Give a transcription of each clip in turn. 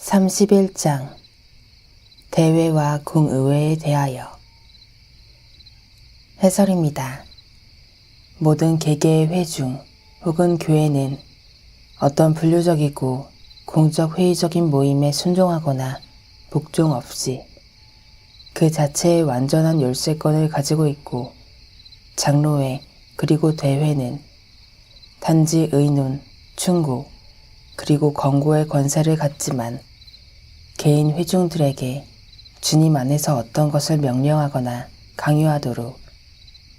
31장 대회와 궁의회에 대하여 해설입니다. 모든 개개의 회중 혹은 교회는 어떤 분류적이고 공적 회의적인 모임에 순종하거나 복종 없이 그 자체의 완전한 열쇠권을 가지고 있고, 장로회 그리고 대회는 단지 의논, 충고 그리고 권고의 권세를 갖지만 개인 회중들에게 주님 안에서 어떤 것을 명령하거나 강요하도록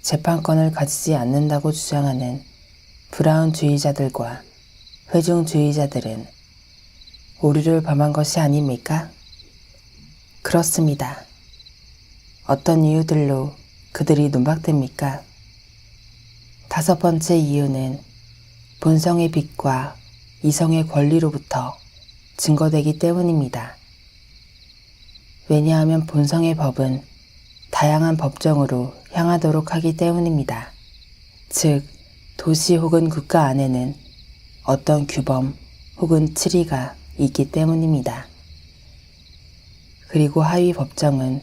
재판권을 가지지 않는다고 주장하는 브라운주의자들과 회중주의자들은 오류를 범한 것이 아닙니까? 그렇습니다. 어떤 이유들로 그들이 논박됩니까? 다섯 번째 이유는 본성의 빛과 이성의 권리로부터 증거되기 때문입니다. 왜냐하면 본성의 법은 다양한 법정으로 향하도록 하기 때문입니다. 즉, 도시 혹은 국가 안에는 어떤 규범 혹은 치리가 있기 때문입니다. 그리고 하위 법정은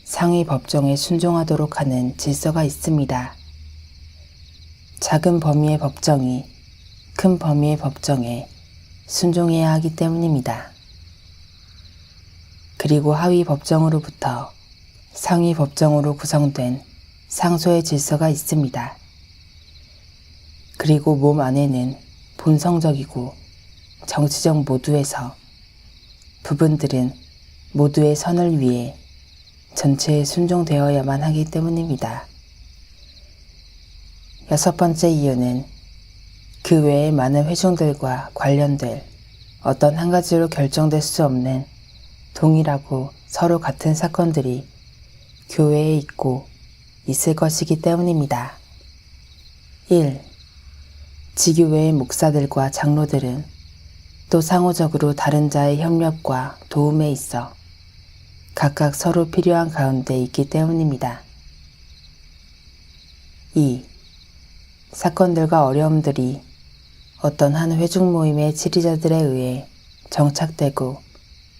상위 법정에 순종하도록 하는 질서가 있습니다. 작은 범위의 법정이 큰 범위의 법정에 순종해야 하기 때문입니다. 그리고 하위 법정으로부터 상위 법정으로 구성된 상소의 질서가 있습니다. 그리고 몸 안에는 본성적이고 정치적 모두에서 부분들은 모두의 선을 위해 전체에 순종되어야만 하기 때문입니다. 여섯 번째 이유는 그 외의 많은 회중들과 관련될 어떤 한 가지로 결정될 수 없는 동일하고 서로 같은 사건들이 교회에 있고 있을 것이기 때문입니다. 1. 지교회의 목사들과 장로들은 또 상호적으로 다른 자의 협력과 도움에 있어 각각 서로 필요한 가운데 있기 때문입니다. 2. 사건들과 어려움들이 어떤 한 회중 모임의 지리자들에 의해 정착되고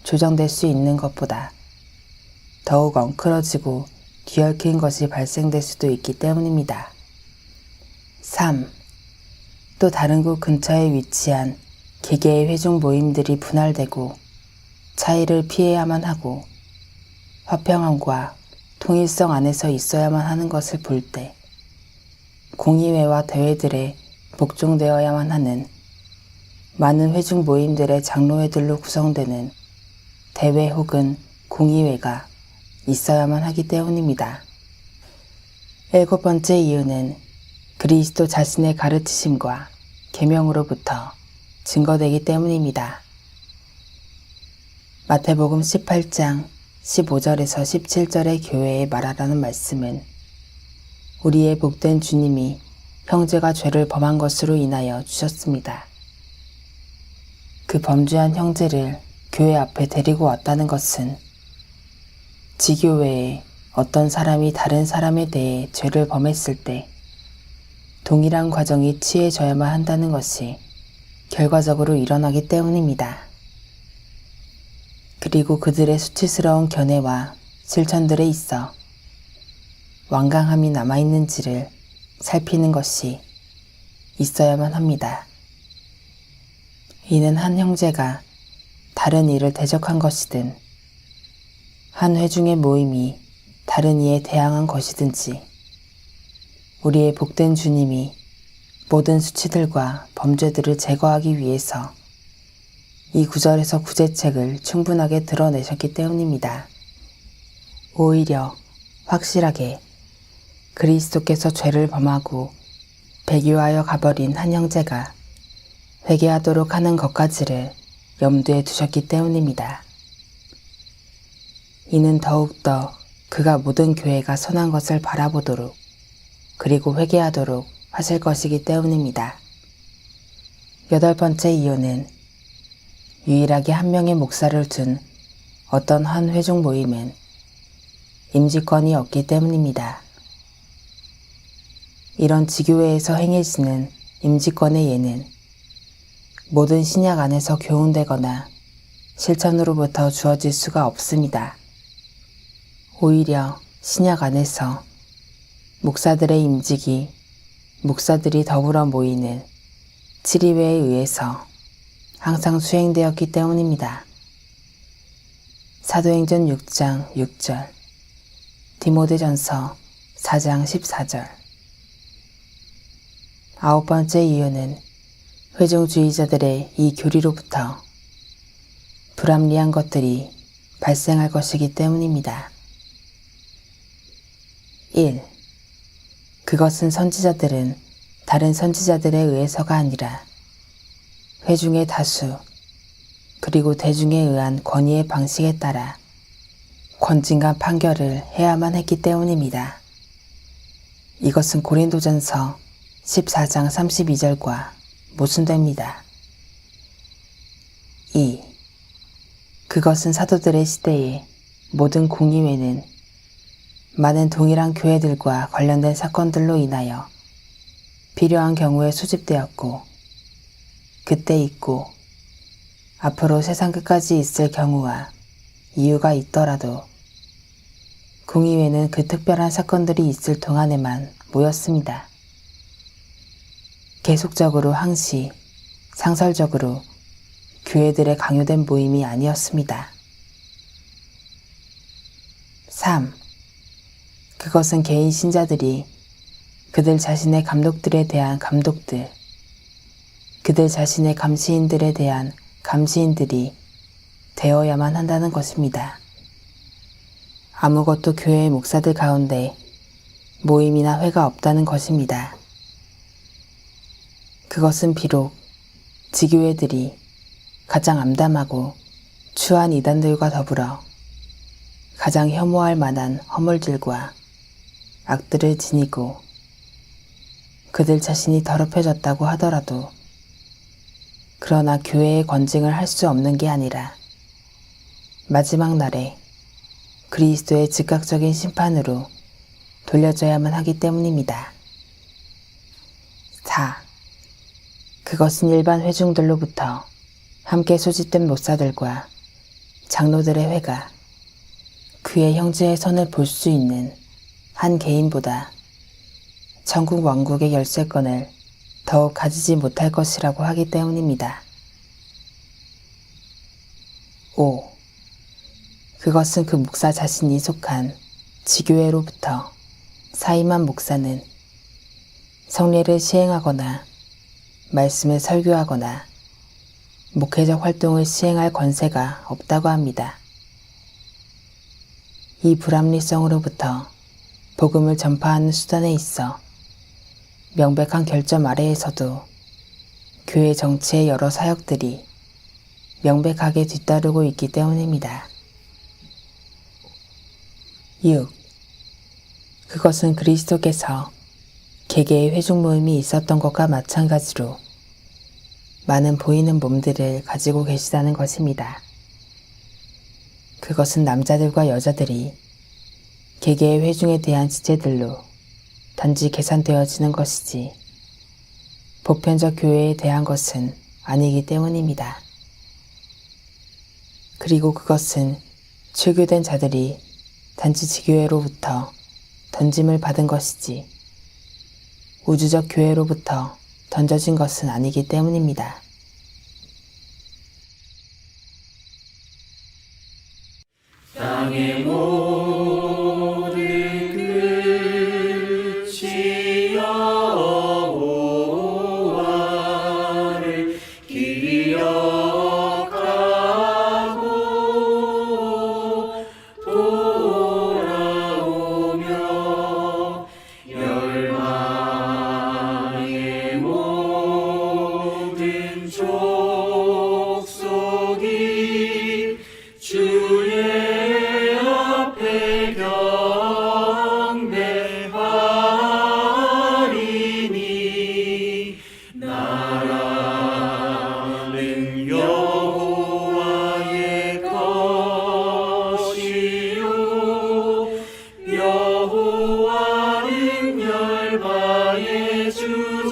조정될 수 있는 것보다 더욱 엉클어지고 뒤얽힌 것이 발생될 수도 있기 때문입니다. 3. 또 다른 곳 근처에 위치한 개개의 회중 모임들이 분할되고 차이를 피해야만 하고 화평함과 통일성 안에서 있어야만 하는 것을 볼 때 공의회와 대회들에 복종되어야만 하는 많은 회중 모임들의 장로회들로 구성되는 대회 혹은 공의회가 있어야만 하기 때문입니다. 일곱 번째 이유는 그리스도 자신의 가르치심과 계명으로부터 증거되기 때문입니다. 마태복음 18장 15절에서 17절의 교회에 말하라는 말씀은 우리의 복된 주님이 형제가 죄를 범한 것으로 인하여 주셨습니다. 그 범죄한 형제를 교회 앞에 데리고 왔다는 것은 지교회에 어떤 사람이 다른 사람에 대해 죄를 범했을 때 동일한 과정이 취해져야만 한다는 것이 결과적으로 일어나기 때문입니다. 그리고 그들의 수치스러운 견해와 실천들에 있어 완강함이 남아있는지를 살피는 것이 있어야만 합니다. 이는 한 형제가 다른 이를 대적한 것이든 한 회중의 모임이 다른 이에 대항한 것이든지 우리의 복된 주님이 모든 수치들과 범죄들을 제거하기 위해서 이 구절에서 구제책을 충분하게 드러내셨기 때문입니다. 오히려 확실하게 그리스도께서 죄를 범하고 배교하여 가버린 한 형제가 회개하도록 하는 것까지를 염두에 두셨기 때문입니다. 이는 더욱더 그가 모든 교회가 선한 것을 바라보도록 그리고 회개하도록 하실 것이기 때문입니다. 여덟 번째 이유는 유일하게 한 명의 목사를 둔 어떤 한 회중 모임은 임직권이 없기 때문입니다. 이런 지교회에서 행해지는 임직권의 예는 모든 신약 안에서 교훈되거나 실천으로부터 주어질 수가 없습니다. 오히려 신약 안에서 목사들의 임직이 목사들이 더불어 모이는 치리회에 의해서 항상 수행되었기 때문입니다. 사도행전 6장 6절, 디모데전서 4장 14절. 아홉 번째 이유는 회중주의자들의 이 교리로부터 불합리한 것들이 발생할 것이기 때문입니다. 1. 그것은 선지자들은 다른 선지자들에 의해서가 아니라 회중의 다수 그리고 대중에 의한 권위의 방식에 따라 권징과 판결을 해야만 했기 때문입니다. 이것은 고린도전서 14장 32절과 모순됩니다. 2. 그것은 사도들의 시대에 모든 공의회는 많은 동일한 교회들과 관련된 사건들로 인하여 필요한 경우에 소집되었고 그때 있고 앞으로 세상 끝까지 있을 경우와 이유가 있더라도 공의회는 그 특별한 사건들이 있을 동안에만 모였습니다. 계속적으로 항시, 상설적으로 교회들의 강요된 모임이 아니었습니다. 3. 그것은 개인 신자들이 그들 자신의 감독들에 대한 감독들, 그들 자신의 감시인들에 대한 감시인들이 되어야만 한다는 것입니다. 아무것도 교회의 목사들 가운데 모임이나 회가 없다는 것입니다. 그것은 비록 지교회들이 가장 암담하고 추한 이단들과 더불어 가장 혐오할 만한 허물들과 악들을 지니고 그들 자신이 더럽혀졌다고 하더라도 그러나 교회의 권징을 할 수 없는 게 아니라 마지막 날에 그리스도의 즉각적인 심판으로 돌려져야만 하기 때문입니다. 4. 그것은 일반 회중들로부터 함께 소집된 목사들과 장로들의 회가 그의 형제의 선을 볼 수 있는 한 개인보다 전국 왕국의 열쇠권을 더욱 가지지 못할 것이라고 하기 때문입니다. 5. 그것은 그 목사 자신이 속한 지교회로부터 사임한 목사는 성례를 시행하거나 말씀을 설교하거나 목회적 활동을 시행할 권세가 없다고 합니다. 이 불합리성으로부터 복음을 전파하는 수단에 있어 명백한 결점 아래에서도 교회 정치의 여러 사역들이 명백하게 뒤따르고 있기 때문입니다. 6. 그것은 그리스도께서 개개의 회중 모임이 있었던 것과 마찬가지로 많은 보이는 몸들을 가지고 계시다는 것입니다. 그것은 남자들과 여자들이 개개의 회중에 대한 지체들로 단지 계산되어지는 것이지 보편적 교회에 대한 것은 아니기 때문입니다. 그리고 그것은 출교된 자들이 단지 지교회로부터 던짐을 받은 것이지 우주적 교회로부터 던져진 것은 아니기 때문입니다. 땅의 모든 끝이 여호와를 기억하고 돌아오며 열방의 모든 족속이 주의 경배하리니 나라는 여호와의 것이요 여호와는 열방의 주제시니